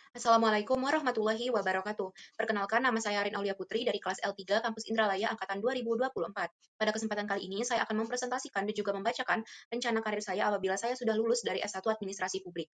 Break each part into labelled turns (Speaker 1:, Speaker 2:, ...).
Speaker 1: Assalamualaikum warahmatullahi wabarakatuh. Perkenalkan, nama saya Arin Aulia Putri dari kelas L3 Kampus Indralaya Angkatan 2024. Pada kesempatan kali ini, saya akan mempresentasikan dan juga membacakan rencana karir saya apabila saya sudah lulus dari S1 Administrasi Publik.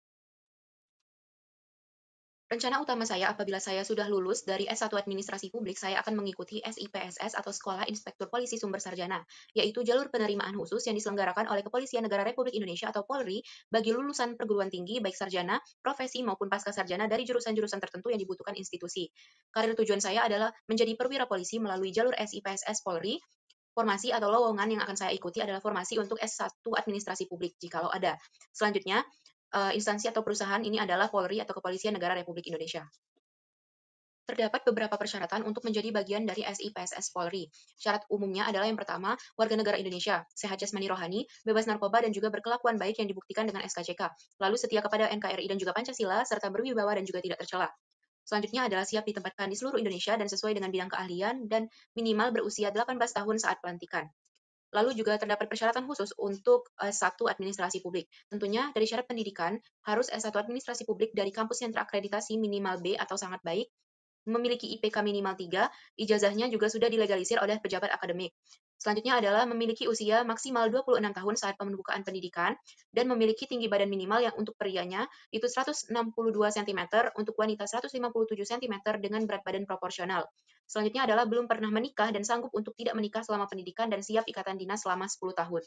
Speaker 1: Rencana utama saya apabila saya sudah lulus dari S1 Administrasi Publik, saya akan mengikuti SIPSS atau Sekolah Inspektur Polisi Sumber Sarjana, yaitu jalur penerimaan khusus yang diselenggarakan oleh Kepolisian Negara Republik Indonesia atau Polri bagi lulusan perguruan tinggi baik sarjana, profesi maupun pasca sarjana dari jurusan-jurusan tertentu yang dibutuhkan institusi. Karir tujuan saya adalah menjadi perwira polisi melalui jalur SIPSS Polri. Formasi atau lowongan yang akan saya ikuti adalah formasi untuk S1 Administrasi Publik jikalau ada. Selanjutnya, instansi atau perusahaan ini adalah Polri atau Kepolisian Negara Republik Indonesia. Terdapat beberapa persyaratan untuk menjadi bagian dari SIPSS Polri. Syarat umumnya adalah yang pertama, warga negara Indonesia, sehat jasmani rohani, bebas narkoba dan juga berkelakuan baik yang dibuktikan dengan SKCK. Lalu setia kepada NKRI dan juga Pancasila, serta berwibawa dan juga tidak tercela. Selanjutnya adalah siap ditempatkan di seluruh Indonesia dan sesuai dengan bidang keahlian dan minimal berusia 18 tahun saat pelantikan. Lalu juga terdapat persyaratan khusus untuk S1 Administrasi Publik. Tentunya dari syarat pendidikan, harus S1 Administrasi Publik dari kampus yang terakreditasi minimal B atau sangat baik, memiliki IPK minimal 3, ijazahnya juga sudah dilegalisir oleh pejabat akademik. Selanjutnya adalah memiliki usia maksimal 26 tahun saat pembukaan pendidikan dan memiliki tinggi badan minimal yang untuk prianya itu 162 cm, untuk wanita 157 cm dengan berat badan proporsional. Selanjutnya adalah belum pernah menikah dan sanggup untuk tidak menikah selama pendidikan dan siap ikatan dinas selama 10 tahun.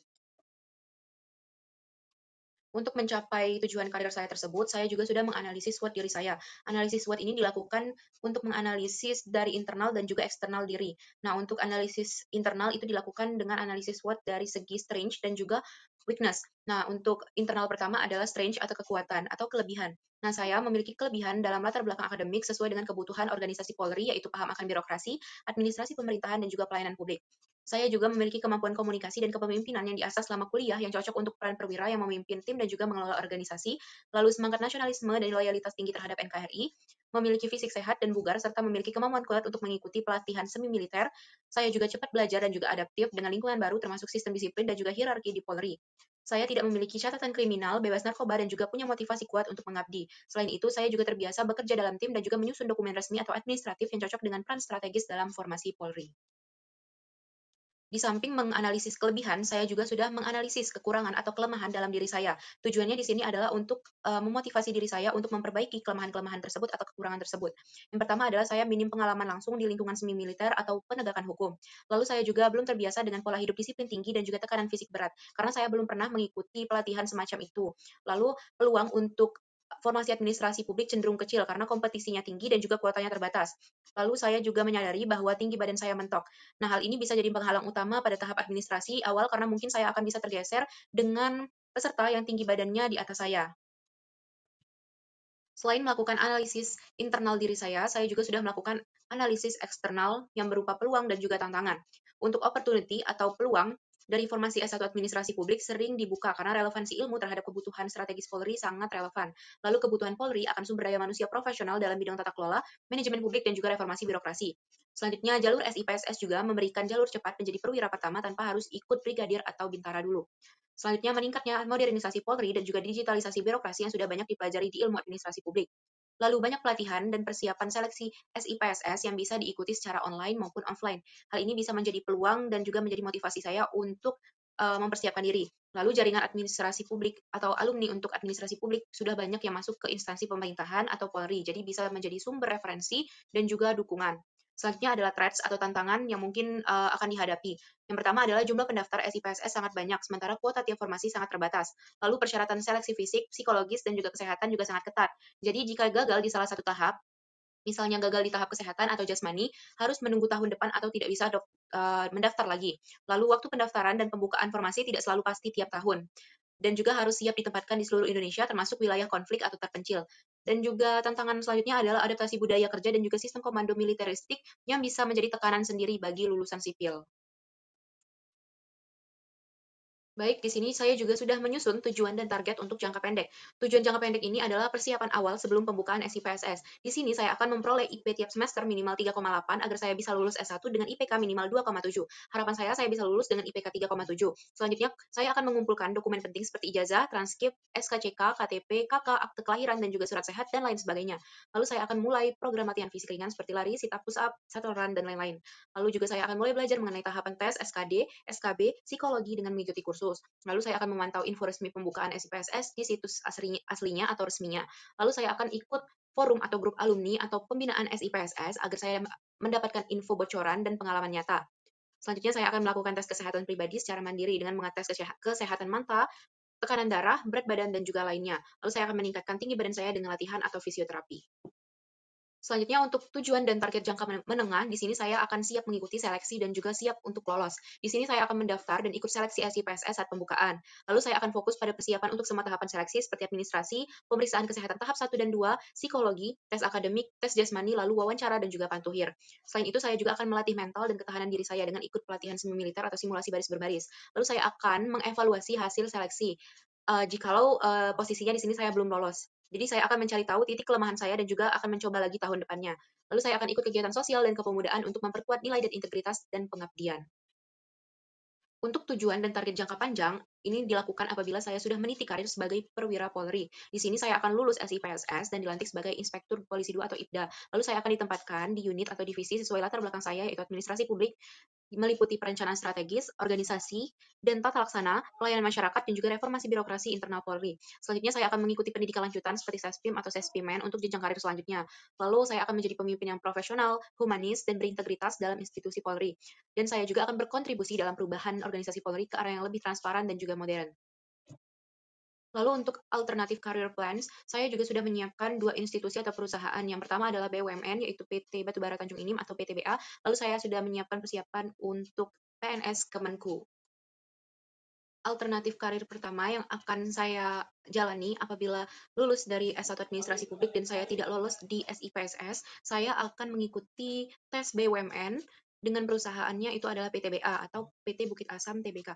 Speaker 1: Untuk mencapai tujuan karir saya tersebut, saya juga sudah menganalisis SWOT diri saya. Analisis SWOT ini dilakukan untuk menganalisis dari internal dan juga eksternal diri. Nah, untuk analisis internal itu dilakukan dengan analisis SWOT dari segi strength dan juga weakness. Nah, untuk internal pertama adalah strength atau kekuatan atau kelebihan. Nah, saya memiliki kelebihan dalam latar belakang akademik sesuai dengan kebutuhan organisasi Polri, yaitu paham akan birokrasi, administrasi pemerintahan, dan juga pelayanan publik. Saya juga memiliki kemampuan komunikasi dan kepemimpinan yang diasah selama kuliah yang cocok untuk peran perwira yang memimpin tim dan juga mengelola organisasi, lalu semangat nasionalisme dan loyalitas tinggi terhadap NKRI, memiliki fisik sehat dan bugar, serta memiliki kemampuan kuat untuk mengikuti pelatihan semi militer. Saya juga cepat belajar dan juga adaptif dengan lingkungan baru termasuk sistem disiplin dan juga hierarki di Polri. Saya tidak memiliki catatan kriminal, bebas narkoba, dan juga punya motivasi kuat untuk mengabdi. Selain itu, saya juga terbiasa bekerja dalam tim dan juga menyusun dokumen resmi atau administratif yang cocok dengan peran strategis dalam formasi Polri. Di samping menganalisis kelebihan, saya juga sudah menganalisis kekurangan atau kelemahan dalam diri saya. Tujuannya di sini adalah untuk memotivasi diri saya untuk memperbaiki kelemahan-kelemahan tersebut atau kekurangan tersebut. Yang pertama adalah saya minim pengalaman langsung di lingkungan semi militer atau penegakan hukum. Lalu saya juga belum terbiasa dengan pola hidup disiplin tinggi dan juga tekanan fisik berat, karena saya belum pernah mengikuti pelatihan semacam itu. Lalu peluang untuk formasi administrasi publik cenderung kecil karena kompetisinya tinggi dan juga kuotanya terbatas. Lalu saya juga menyadari bahwa tinggi badan saya mentok. Nah, hal ini bisa jadi penghalang utama pada tahap administrasi awal karena mungkin saya akan bisa tergeser dengan peserta yang tinggi badannya di atas saya. Selain melakukan analisis internal diri saya juga sudah melakukan analisis eksternal yang berupa peluang dan juga tantangan. Untuk opportunity atau peluang dari formasi S1 Administrasi Publik sering dibuka karena relevansi ilmu terhadap kebutuhan strategis Polri sangat relevan. Lalu kebutuhan Polri akan sumber daya manusia profesional dalam bidang tata kelola, manajemen publik, dan juga reformasi birokrasi. Selanjutnya, jalur SIPSS juga memberikan jalur cepat menjadi perwira pertama tanpa harus ikut brigadir atau bintara dulu. Selanjutnya, meningkatnya modernisasi Polri dan juga digitalisasi birokrasi yang sudah banyak dipelajari di ilmu administrasi publik. Lalu banyak pelatihan dan persiapan seleksi SIPSS yang bisa diikuti secara online maupun offline. Hal ini bisa menjadi peluang dan juga menjadi motivasi saya untuk mempersiapkan diri. Lalu jaringan administrasi publik atau alumni untuk administrasi publik sudah banyak yang masuk ke instansi pemerintahan atau Polri, jadi bisa menjadi sumber referensi dan juga dukungan. Selanjutnya adalah threats atau tantangan yang mungkin akan dihadapi. Yang pertama adalah jumlah pendaftar SIPSS sangat banyak, sementara kuota tiap formasi sangat terbatas. Lalu persyaratan seleksi fisik, psikologis, dan juga kesehatan juga sangat ketat. Jadi jika gagal di salah satu tahap, misalnya gagal di tahap kesehatan atau jasmani, harus menunggu tahun depan atau tidak bisa mendaftar lagi. Lalu waktu pendaftaran dan pembukaan formasi tidak selalu pasti tiap tahun. Dan juga harus siap ditempatkan di seluruh Indonesia termasuk wilayah konflik atau terpencil. Dan juga tantangan selanjutnya adalah adaptasi budaya kerja dan juga sistem komando militeristik yang bisa menjadi tekanan sendiri bagi lulusan sipil. Baik, di sini saya juga sudah menyusun tujuan dan target untuk jangka pendek. Tujuan jangka pendek ini adalah persiapan awal sebelum pembukaan SIPSS. Di sini saya akan memperoleh IP tiap semester minimal 3,8 agar saya bisa lulus S1 dengan IPK minimal 2,7. Harapan saya bisa lulus dengan IPK 3,7. Selanjutnya, saya akan mengumpulkan dokumen penting seperti ijazah, transkrip, SKCK, KTP, KK, akte kelahiran, dan juga surat sehat, dan lain sebagainya. Lalu saya akan mulai program latihan fisik ringan seperti lari, sit up, push up, shuttle run, dan lain-lain. Lalu juga saya akan mulai belajar mengenai tahapan tes, SKD, SKB, psikologi dengan mengikuti kursus. Lalu saya akan memantau info resmi pembukaan SIPSS di situs aslinya atau resminya. Lalu saya akan ikut forum atau grup alumni atau pembinaan SIPSS agar saya mendapatkan info bocoran dan pengalaman nyata. Selanjutnya saya akan melakukan tes kesehatan pribadi secara mandiri dengan mengetes kesehatan mata, tekanan darah, berat badan, dan juga lainnya. Lalu saya akan meningkatkan tinggi badan saya dengan latihan atau fisioterapi. Selanjutnya untuk tujuan dan target jangka menengah, di sini saya akan siap mengikuti seleksi dan juga siap untuk lolos. Di sini saya akan mendaftar dan ikut seleksi SIPSS saat pembukaan. Lalu saya akan fokus pada persiapan untuk semua tahapan seleksi seperti administrasi, pemeriksaan kesehatan tahap 1 dan 2, psikologi, tes akademik, tes jasmani, lalu wawancara dan juga pantuhir. Selain itu saya juga akan melatih mental dan ketahanan diri saya dengan ikut pelatihan semi militer atau simulasi baris berbaris. Lalu saya akan mengevaluasi hasil seleksi. Jikalau posisinya di sini saya belum lolos. Jadi saya akan mencari tahu titik kelemahan saya dan juga akan mencoba lagi tahun depannya. Lalu saya akan ikut kegiatan sosial dan kepemudaan untuk memperkuat nilai dan integritas dan pengabdian. Untuk tujuan dan target jangka panjang, ini dilakukan apabila saya sudah meniti karir sebagai perwira Polri. Di sini saya akan lulus SIPSS dan dilantik sebagai Inspektur Polisi 2 atau IPDA. Lalu saya akan ditempatkan di unit atau divisi sesuai latar belakang saya, yaitu administrasi publik, meliputi perencanaan strategis, organisasi, dan tata laksana, pelayanan masyarakat, dan juga reformasi birokrasi internal Polri. Selanjutnya saya akan mengikuti pendidikan lanjutan seperti Sespim atau Sespimen untuk jenjang karir selanjutnya. Lalu saya akan menjadi pemimpin yang profesional, humanis, dan berintegritas dalam institusi Polri. Dan saya juga akan berkontribusi dalam perubahan organisasi Polri ke arah yang lebih transparan dan juga modern. Lalu untuk alternatif career plans, saya juga sudah menyiapkan dua institusi atau perusahaan. Yang pertama adalah BUMN, yaitu PT Batubara Tanjung Inim atau PTBA. Lalu saya sudah menyiapkan persiapan untuk PNS Kemenku. Alternatif karir pertama yang akan saya jalani apabila lulus dari S1 Administrasi Publik dan saya tidak lolos di SIPSS, saya akan mengikuti tes BUMN dengan perusahaannya itu adalah PTBA atau PT Bukit Asam Tbk.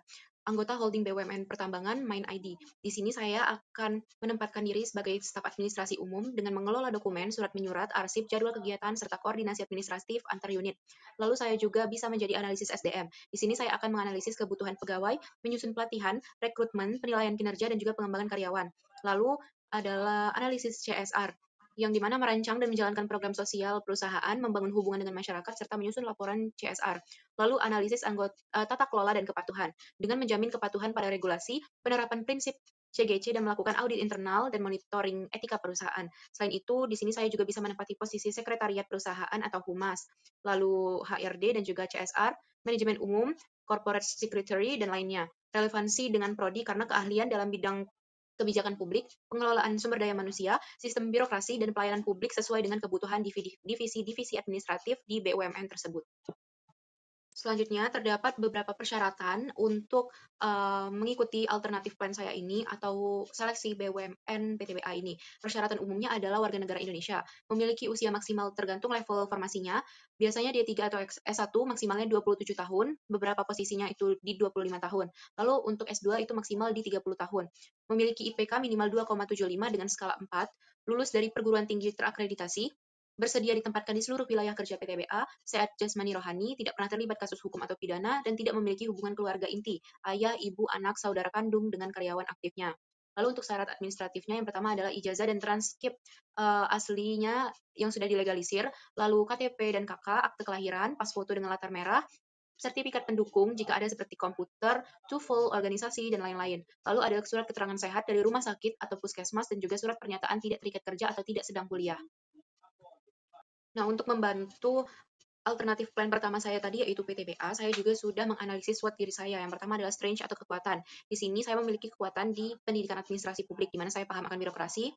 Speaker 1: Anggota holding BUMN Pertambangan Main ID. Di sini saya akan menempatkan diri sebagai staf administrasi umum dengan mengelola dokumen, surat menyurat, arsip, jadwal kegiatan, serta koordinasi administratif antar unit. Lalu saya juga bisa menjadi analisis SDM. Di sini saya akan menganalisis kebutuhan pegawai, menyusun pelatihan, rekrutmen, penilaian kinerja, dan juga pengembangan karyawan. Lalu adalah analisis CSR, yang dimana merancang dan menjalankan program sosial perusahaan, membangun hubungan dengan masyarakat, serta menyusun laporan CSR. Lalu analisis tata kelola dan kepatuhan, dengan menjamin kepatuhan pada regulasi, penerapan prinsip CGC dan melakukan audit internal dan monitoring etika perusahaan. Selain itu, di sini saya juga bisa menempati posisi sekretariat perusahaan atau humas, lalu HRD dan juga CSR, manajemen umum, corporate secretary, dan lainnya. Relevansi dengan prodi karena keahlian dalam bidang kebijakan publik, pengelolaan sumber daya manusia, sistem birokrasi, dan pelayanan publik sesuai dengan kebutuhan divisi-divisi administratif di BUMN tersebut. Selanjutnya, terdapat beberapa persyaratan untuk mengikuti alternatif plan saya ini atau seleksi BUMN PTBA ini. Persyaratan umumnya adalah warga negara Indonesia, memiliki usia maksimal tergantung level formasinya, biasanya D3 atau S1 maksimalnya 27 tahun, beberapa posisinya itu di 25 tahun. Lalu untuk S2 itu maksimal di 30 tahun. Memiliki IPK minimal 2,75 dengan skala 4, lulus dari perguruan tinggi terakreditasi, bersedia ditempatkan di seluruh wilayah kerja PTBA, sehat jasmani rohani, tidak pernah terlibat kasus hukum atau pidana, dan tidak memiliki hubungan keluarga inti, ayah, ibu, anak, saudara kandung dengan karyawan aktifnya. Lalu untuk syarat administratifnya, yang pertama adalah ijazah dan transkrip aslinya yang sudah dilegalisir, lalu KTP dan KK, akte kelahiran, pas foto dengan latar merah, sertifikat pendukung jika ada seperti komputer, TOEFL, organisasi, dan lain-lain. Lalu ada surat keterangan sehat dari rumah sakit atau puskesmas dan juga surat pernyataan tidak terikat kerja atau tidak sedang kuliah. Nah, untuk membantu alternatif plan pertama saya tadi yaitu PTBA, saya juga sudah menganalisis SWOT diri saya. Yang pertama adalah strength atau kekuatan. Di sini saya memiliki kekuatan di pendidikan administrasi publik, di mana saya paham akan birokrasi,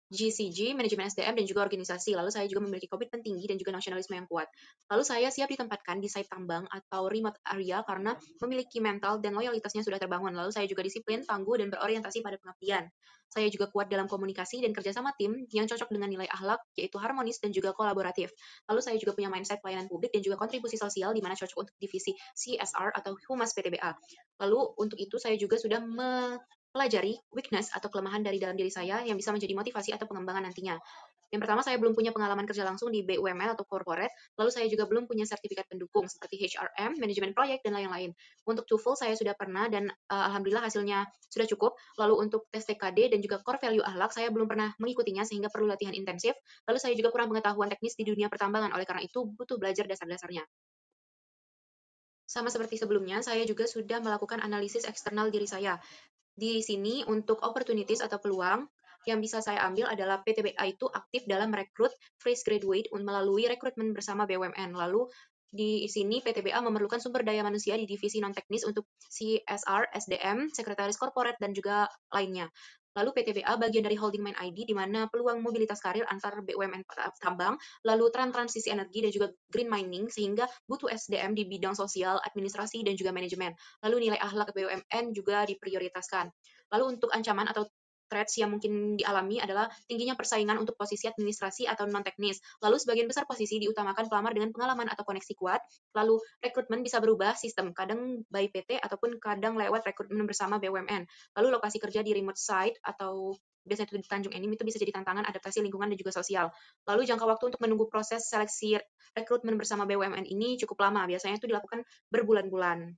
Speaker 1: GCG, manajemen SDM, dan juga organisasi. Lalu saya juga memiliki komitmen tinggi dan juga nasionalisme yang kuat. Lalu saya siap ditempatkan di site tambang atau remote area karena memiliki mental dan loyalitasnya sudah terbangun. Lalu saya juga disiplin, tangguh, dan berorientasi pada pengabdian. Saya juga kuat dalam komunikasi dan kerjasama tim yang cocok dengan nilai akhlak, yaitu harmonis dan juga kolaboratif. Lalu saya juga punya mindset pelayanan publik dan juga kontribusi sosial di mana cocok untuk divisi CSR atau Humas PTBA. Lalu untuk itu saya juga sudah pelajari weakness atau kelemahan dari dalam diri saya yang bisa menjadi motivasi atau pengembangan nantinya. Yang pertama, saya belum punya pengalaman kerja langsung di BUMN atau corporate, lalu saya juga belum punya sertifikat pendukung seperti HRM, manajemen proyek, dan lain-lain. Untuk TOEFL saya sudah pernah dan alhamdulillah hasilnya sudah cukup. Lalu untuk tes TKD dan juga core value akhlak saya belum pernah mengikutinya sehingga perlu latihan intensif. Lalu saya juga kurang pengetahuan teknis di dunia pertambangan, oleh karena itu butuh belajar dasar-dasarnya. Sama seperti sebelumnya, saya juga sudah melakukan analisis eksternal diri saya. Di sini untuk opportunities atau peluang yang bisa saya ambil adalah PTBA itu aktif dalam merekrut fresh graduate melalui rekrutmen bersama BUMN. Lalu di sini PTBA memerlukan sumber daya manusia di divisi non-teknis untuk CSR, SDM, sekretaris korporat, dan juga lainnya. Lalu PTBA bagian dari Holding Main ID di mana peluang mobilitas karir antar BUMN tambang, lalu transisi energi dan juga green mining sehingga butuh SDM di bidang sosial, administrasi, dan juga manajemen. Lalu nilai akhlak BUMN juga diprioritaskan. Lalu untuk ancaman atau threats yang mungkin dialami adalah tingginya persaingan untuk posisi administrasi atau non-teknis. Lalu sebagian besar posisi diutamakan pelamar dengan pengalaman atau koneksi kuat. Lalu rekrutmen bisa berubah sistem, kadang by PT ataupun kadang lewat rekrutmen bersama BUMN. Lalu lokasi kerja di remote site atau biasanya itu di Tanjung Enim itu bisa jadi tantangan adaptasi lingkungan dan juga sosial. Lalu jangka waktu untuk menunggu proses seleksi rekrutmen bersama BUMN ini cukup lama, biasanya itu dilakukan berbulan-bulan.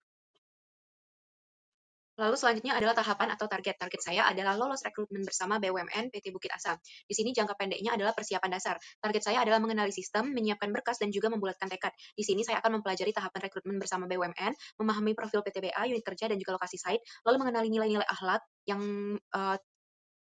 Speaker 1: Lalu selanjutnya adalah tahapan atau target. Target saya adalah lolos rekrutmen bersama BUMN PT Bukit Asam. Di sini jangka pendeknya adalah persiapan dasar. Target saya adalah mengenali sistem, menyiapkan berkas, dan juga membulatkan tekad. Di sini saya akan mempelajari tahapan rekrutmen bersama BUMN, memahami profil PTBA, unit kerja, dan juga lokasi site, lalu mengenali nilai-nilai akhlak yang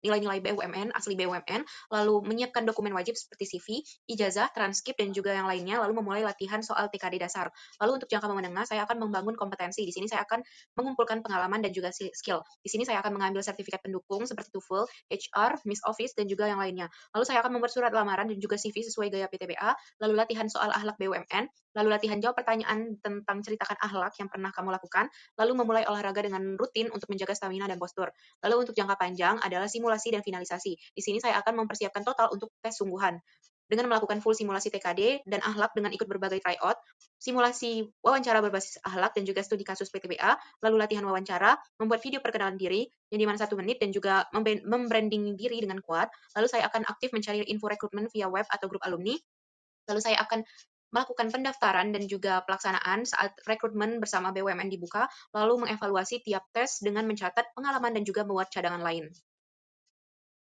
Speaker 1: nilai-nilai BUMN, asli BUMN, lalu menyiapkan dokumen wajib seperti CV, ijazah, transkrip, dan juga yang lainnya, lalu memulai latihan soal TKD dasar. Lalu untuk jangka menengah, saya akan membangun kompetensi. Di sini saya akan mengumpulkan pengalaman dan juga skill. Di sini saya akan mengambil sertifikat pendukung seperti TOEFL, HR, Miss Office, dan juga yang lainnya. Lalu saya akan membuat surat lamaran dan juga CV sesuai gaya PTBA, lalu latihan soal akhlak BUMN, lalu latihan jawab pertanyaan tentang ceritakan akhlak yang pernah kamu lakukan, lalu memulai olahraga dengan rutin untuk menjaga stamina dan postur. Lalu untuk jangka panjang adalah simulasi dan finalisasi. Di sini saya akan mempersiapkan total untuk tes sungguhan. Dengan melakukan full simulasi TKD dan akhlak dengan ikut berbagai tryout, simulasi wawancara berbasis akhlak dan juga studi kasus PTBA, lalu latihan wawancara, membuat video perkenalan diri yang di mana 1 menit dan juga membranding diri dengan kuat. Lalu saya akan aktif mencari info rekrutmen via web atau grup alumni. Lalu saya akan melakukan pendaftaran dan juga pelaksanaan saat rekrutmen bersama BUMN dibuka, lalu mengevaluasi tiap tes dengan mencatat pengalaman dan juga membuat cadangan lain.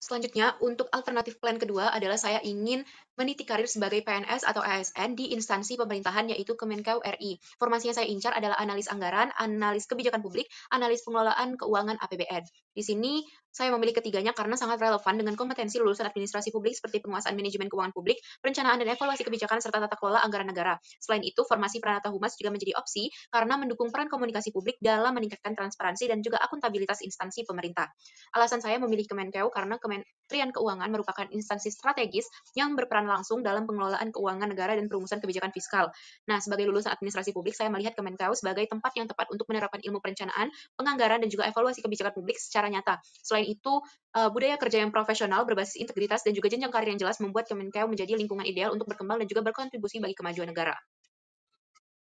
Speaker 1: Selanjutnya, untuk alternatif plan kedua adalah saya ingin meniti karir sebagai PNS atau ASN di instansi pemerintahan yaitu Kemenkeu RI. Formasi yang saya incar adalah analis anggaran, analis kebijakan publik, analis pengelolaan keuangan APBN. Di sini saya memilih ketiganya karena sangat relevan dengan kompetensi lulusan administrasi publik seperti penguasaan manajemen keuangan publik, perencanaan dan evaluasi kebijakan serta tata kelola anggaran negara. Selain itu, formasi Pranata Humas juga menjadi opsi karena mendukung peran komunikasi publik dalam meningkatkan transparansi dan juga akuntabilitas instansi pemerintah. Alasan saya memilih Kemenkeu karena Kementerian Keuangan merupakan instansi strategis yang berperan langsung dalam pengelolaan keuangan negara dan perumusan kebijakan fiskal. Nah, sebagai lulusan administrasi publik, saya melihat Kemenkeu sebagai tempat yang tepat untuk menerapkan ilmu perencanaan, penganggaran, dan juga evaluasi kebijakan publik secara nyata. Selain itu, budaya kerja yang profesional, berbasis integritas, dan juga jenjang karir yang jelas membuat Kemenkeu menjadi lingkungan ideal untuk berkembang dan juga berkontribusi bagi kemajuan negara.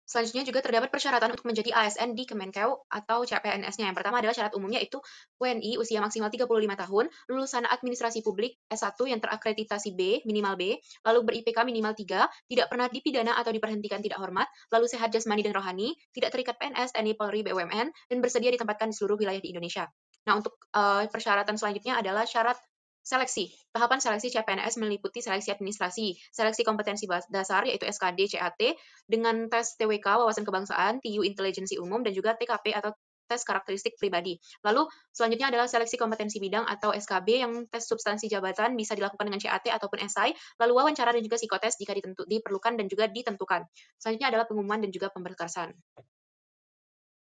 Speaker 1: Selanjutnya juga terdapat persyaratan untuk menjadi ASN di Kemenkeu atau CPNS-nya. Yang pertama adalah syarat umumnya itu WNI usia maksimal 35 tahun, lulusan administrasi publik S1 yang terakreditasi B, minimal B, lalu ber-IPK minimal 3, tidak pernah dipidana atau diberhentikan tidak hormat, lalu sehat jasmani dan rohani, tidak terikat PNS, TNI, Polri, BUMN, dan bersedia ditempatkan di seluruh wilayah di Indonesia. Nah, untuk persyaratan selanjutnya adalah syarat seleksi. Tahapan seleksi CPNS meliputi seleksi administrasi, seleksi kompetensi dasar yaitu SKD, CAT, dengan tes TWK, wawasan kebangsaan, TU intelijensi umum, dan juga TKP atau tes karakteristik pribadi. Lalu selanjutnya adalah seleksi kompetensi bidang atau SKB yang tes substansi jabatan bisa dilakukan dengan CAT ataupun SI, lalu wawancara dan juga psikotes jika diperlukan dan juga ditentukan. Selanjutnya adalah pengumuman dan juga pemberkasan.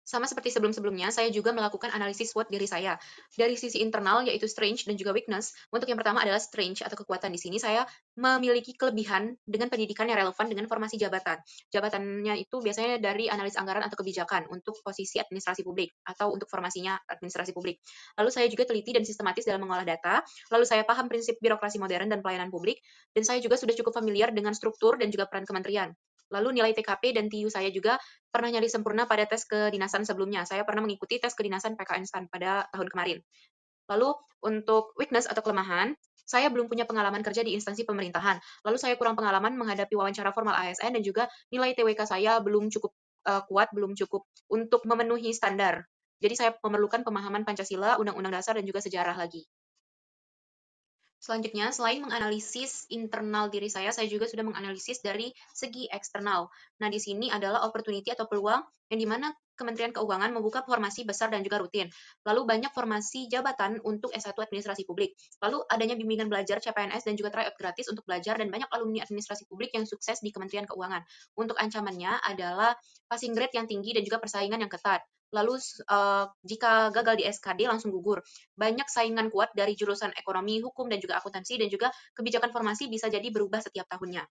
Speaker 1: Sama seperti sebelum-sebelumnya, saya juga melakukan analisis SWOT diri saya. Dari sisi internal, yaitu strength dan juga weakness. Untuk yang pertama adalah strength atau kekuatan. Di sini saya memiliki kelebihan dengan pendidikan yang relevan dengan formasi jabatan. Jabatannya itu biasanya dari analis anggaran atau kebijakan untuk posisi administrasi publik atau untuk formasinya administrasi publik. Lalu saya juga teliti dan sistematis dalam mengolah data. Lalu saya paham prinsip birokrasi modern dan pelayanan publik. Dan saya juga sudah cukup familiar dengan struktur dan juga peran kementerian. Lalu nilai TKP dan TIU saya juga pernah nyari sempurna pada tes kedinasan sebelumnya. Saya pernah mengikuti tes kedinasan PKN STAN pada tahun kemarin. Lalu untuk weakness atau kelemahan, saya belum punya pengalaman kerja di instansi pemerintahan. Lalu saya kurang pengalaman menghadapi wawancara formal ASN dan juga nilai TWK saya belum cukup kuat, belum cukup untuk memenuhi standar. Jadi saya memerlukan pemahaman Pancasila, Undang-Undang Dasar, dan juga sejarah lagi. Selanjutnya, selain menganalisis internal diri saya juga sudah menganalisis dari segi eksternal. Nah, di sini adalah opportunity atau peluang yang di mana Kementerian Keuangan membuka formasi besar dan juga rutin. Lalu banyak formasi jabatan untuk S1 Administrasi Publik. Lalu adanya bimbingan belajar CPNS dan juga tryout gratis untuk belajar dan banyak alumni administrasi publik yang sukses di Kementerian Keuangan. Untuk ancamannya adalah passing grade yang tinggi dan juga persaingan yang ketat. Lalu jika gagal di SKD langsung gugur. Banyak saingan kuat dari jurusan ekonomi, hukum, dan juga akuntansi, dan juga kebijakan formasi bisa jadi berubah setiap tahunnya.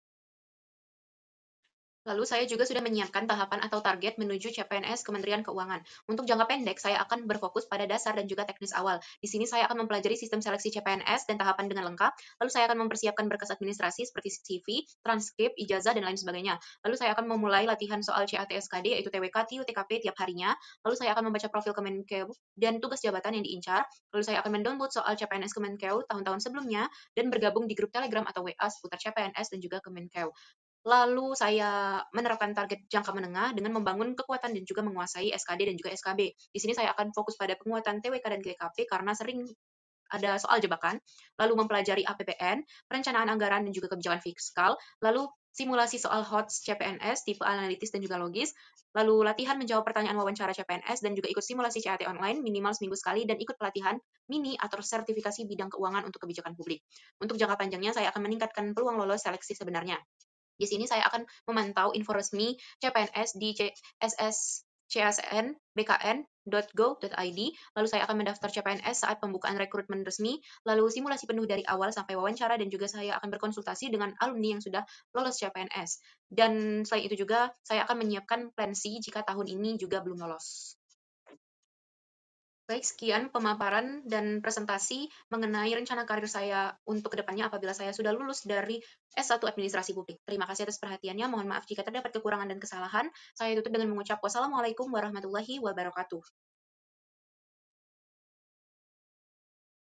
Speaker 1: Lalu saya juga sudah menyiapkan tahapan atau target menuju CPNS Kementerian Keuangan. Untuk jangka pendek, saya akan berfokus pada dasar dan juga teknis awal. Di sini saya akan mempelajari sistem seleksi CPNS dan tahapan dengan lengkap. Lalu saya akan mempersiapkan berkas administrasi seperti CV, transkrip, ijazah, dan lain sebagainya. Lalu saya akan memulai latihan soal CATSKD, yaitu TWK, TIU, TKP tiap harinya. Lalu saya akan membaca profil Kemenkeu dan tugas jabatan yang diincar. Lalu saya akan mendownload soal CPNS Kemenkeu tahun-tahun sebelumnya dan bergabung di grup Telegram atau WA seputar CPNS dan juga Kemenkeu. Lalu saya menerapkan target jangka menengah dengan membangun kekuatan dan juga menguasai SKD dan juga SKB. Di sini saya akan fokus pada penguatan TWK dan GKP karena sering ada soal jebakan, lalu mempelajari APBN, perencanaan anggaran dan juga kebijakan fiskal, lalu simulasi soal HOTS CPNS, tipe analitis dan juga logis, lalu latihan menjawab pertanyaan wawancara CPNS dan juga ikut simulasi CAT online minimal seminggu sekali dan ikut pelatihan mini atau sertifikasi bidang keuangan untuk kebijakan publik. Untuk jangka panjangnya saya akan meningkatkan peluang lolos seleksi sebenarnya. Di sini saya akan memantau info resmi CPNS di csn.bkn.go.id, lalu saya akan mendaftar CPNS saat pembukaan rekrutmen resmi, lalu simulasi penuh dari awal sampai wawancara, dan juga saya akan berkonsultasi dengan alumni yang sudah lolos CPNS. Dan selain itu juga, saya akan menyiapkan plan C jika tahun ini juga belum lolos. Baik, sekian pemaparan dan presentasi mengenai rencana karir saya untuk kedepannya apabila saya sudah lulus dari S1 Administrasi Publik. Terima kasih atas perhatiannya. Mohon maaf jika terdapat kekurangan dan kesalahan. Saya tutup dengan mengucap wassalamualaikum warahmatullahi wabarakatuh.